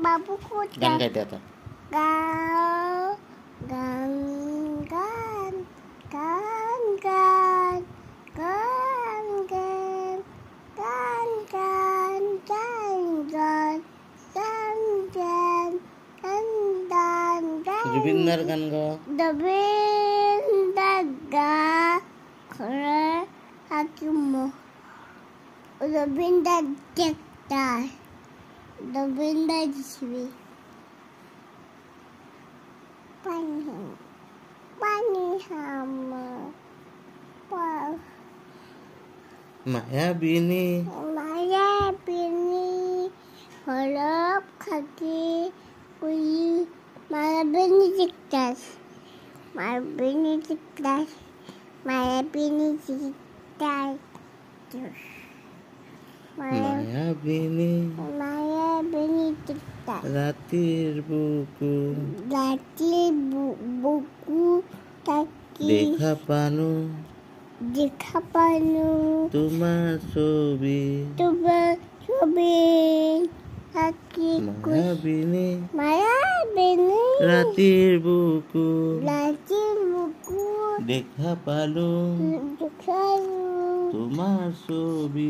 বাবু কোথায়? গান গাইতে হতো। গান গান গান গান গান গান গান গান গান গান গান গান গান গান গান গান রবীন্দ্রনাথ গান গাওয়া। রবীন্দ্রনাথ গান করে হাকিম রবীন্দ্রনাথ ডাক্তার রবীন্দ্রনাথ শিবী পানি মায়াবিনী মায়াবিনী হলপ খাকি উই মায়াবিনী ডাক্তার মায়াবিনী ডাক্তার মায়াবিনী ডাক্তার মায়াবিনী মায়াবিনী ডাক্তার রাতের বুকু বুকু তাকি দেখা পানু তোমার ছবি তাকি মায়াবিনী রাতের বুকু দেখা পালু তোমার ছবি।